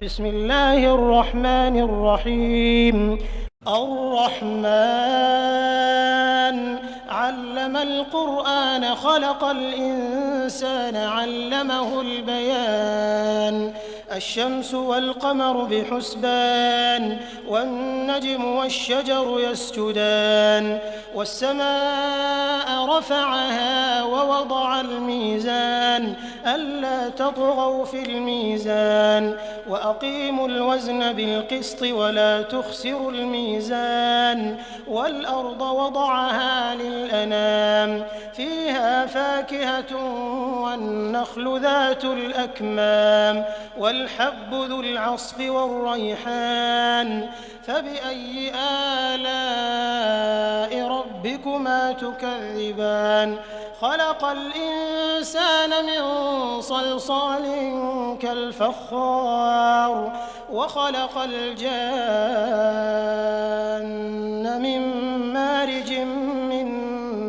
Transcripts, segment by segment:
بسم الله الرحمن الرحيم. الرحمن علم القرآن خلق الإنسان علمه البيان. الشمس والقمر بحسبان والنجم والشجر يسجدان والسماء رفعها ووضع الميزان ألا تطغوا في الميزان وأقيموا الوزن بالقسط ولا تخسروا الميزان والأرض وضعها للأنام فيها فاكهة والنخل ذات الأكمام والحب ذو العصف والريحان فبأي آلاء ربكما تكذبان خلق الإنسان من صلصال كالفخار وخلق الجان من مارج من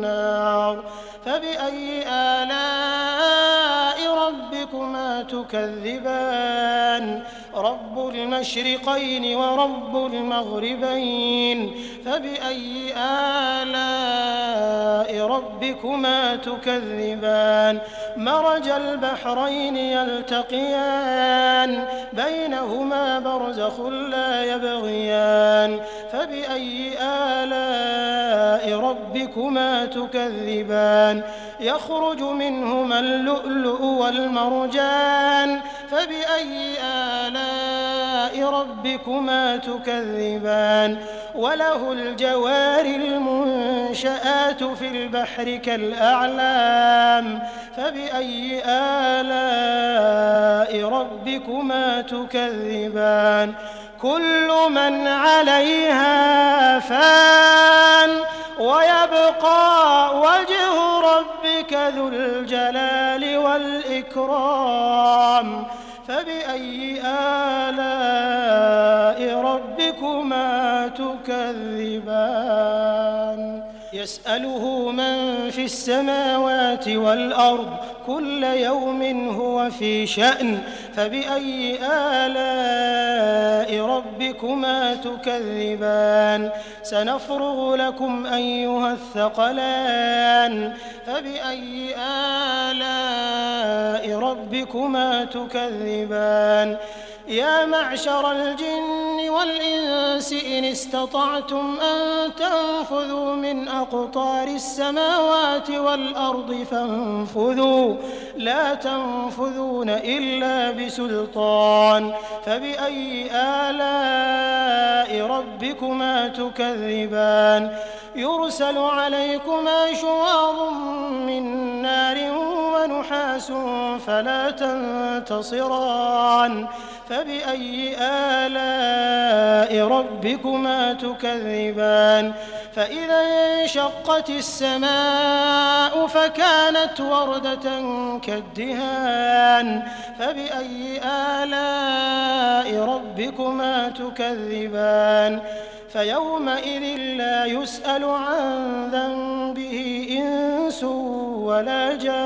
نار فبأي آلاء ربكما تكذبان رب المشرقين ورب المغربين فبأي آلاء ربكما تكذبان مرج البحرين يلتقيان بينهما برزخ لا يبغيان فبأي آلاء ربكما تكذبان يخرج منهما اللؤلؤ والمرجان فبأي آلاء ربكما تكذبان وله الجوار المنشآت في البحر كالأعلام فبأي آلاء ربكما تكذبان كل من عليها فان ويبقى وجه ربك ذو الجلال والإكرام فبأي آلاء ربكما تكذبان يسأله من في السماوات والأرض كل يوم هو في شأن فبأي آلاء ربكما تكذبان سنفرغ لكم أيها الثقلان فبأي آلاء ربكما تكذبان يا معشر الجن والإنس إن استطعتم أن تنفذوا من أقطار السماوات والأرض فانفذوا لا تنفذون إلا بسلطان فبأي آلاء ربكما تكذبان يرسل عليكما شواظ من نار ونحاس فلا تنتصران فبأي آلاء ربكما تكذبان فإذا انشقت السماء فكانت وردة كالدهان فبأي آلاء ربكما تكذبان فيومئذ لا يسأل عن ذنبه إنس ولا جان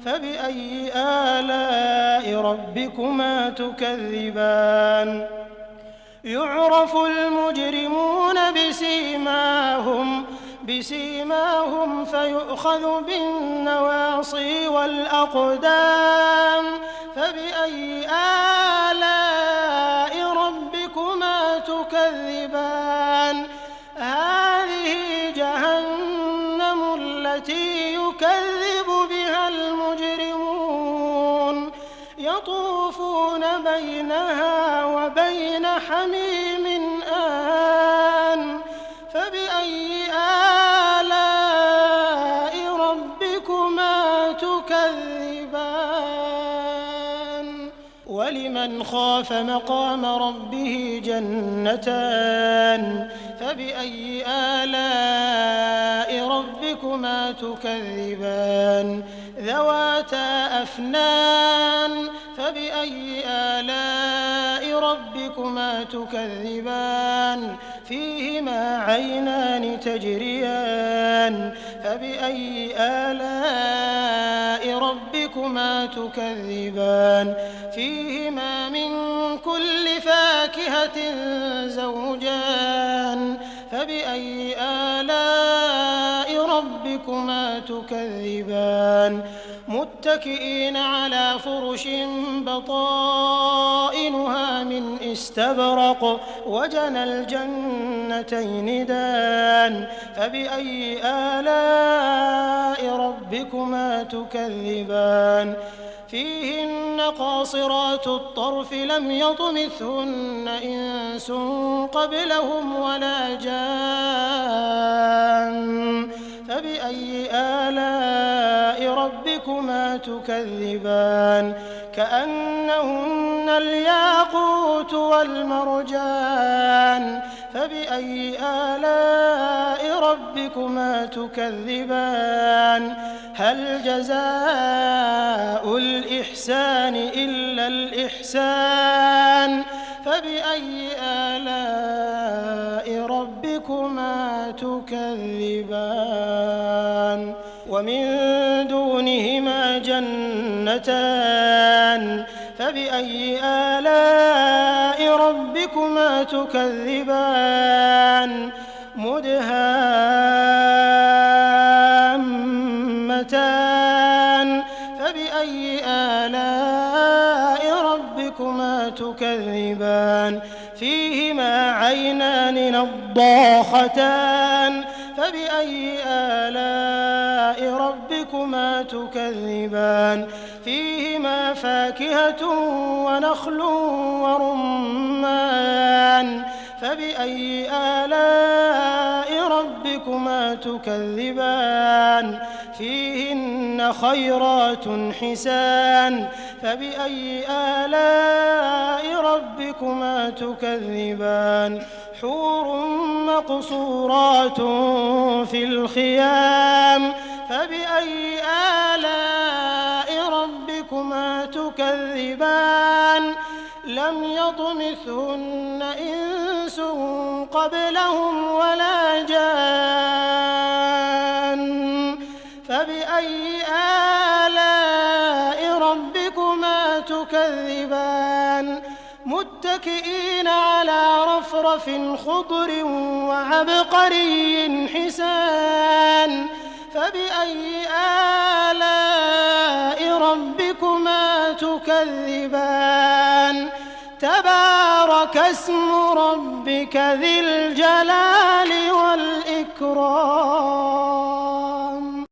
فبأي آلاء ربكما تكذبان يعرف المجرمون بسيماهم فيؤخذ بالنواصي والأقدام فبأي آلاء ربكما تكذبان هذه جهنم التي يكذب بها المجرمون يطوفون بينها وبين حميم آن فبأي آلاء ربكما تكذبان ولمن خاف مقام ربه جنتان فبأي آلاء ربكما تكذبان ذواتا أفنان فبأي آلاء ربكما ربكما تكذبان فيهما عينان تجريان فبأي آلاء ربكما تكذبان فيهما من كل فاكهة زوجان فبأي آلاء ربكما تكذبان متكئين على فرش بطائنها من استبرق وجنى الجنتين دان فبأي آلاء ربكما تكذبان فيهن قاصرات الطرف لم يطمثهن إنس قبلهم ولا جان فبأي آلاء ربكما تكذبان كأنهن الياقوت والمرجان فبأي آلاء ربكما تكذبان هل جزاء الإحسان إلا الإحسان فبأي آلاء ربكما تكذبان ومن دونهما جنتان فبأي آلاء ربكما تكذبان مدهامتان فبأي آلاء ربكما تكذبان فيهما عينان نضاختان فبأي آلاء ربكما تكذبان فيهما فاكهة ونخل ورمان فبأي آلاء ربكما تكذبان فيهن خيرات حسان فبأي آلاء ربكما تكذبان حور مقصورات في الخيام فبأي آلاء ربكما تكذبان لم يطمثهن إنس قبلهم ولا جان فبأي آلاء ربكما تكذبان متكئين على رفرف خضر وعبقري حسان فبأي آلاء ربكما تكذبان تبارك اسم ربك ذي الجلال والإكرام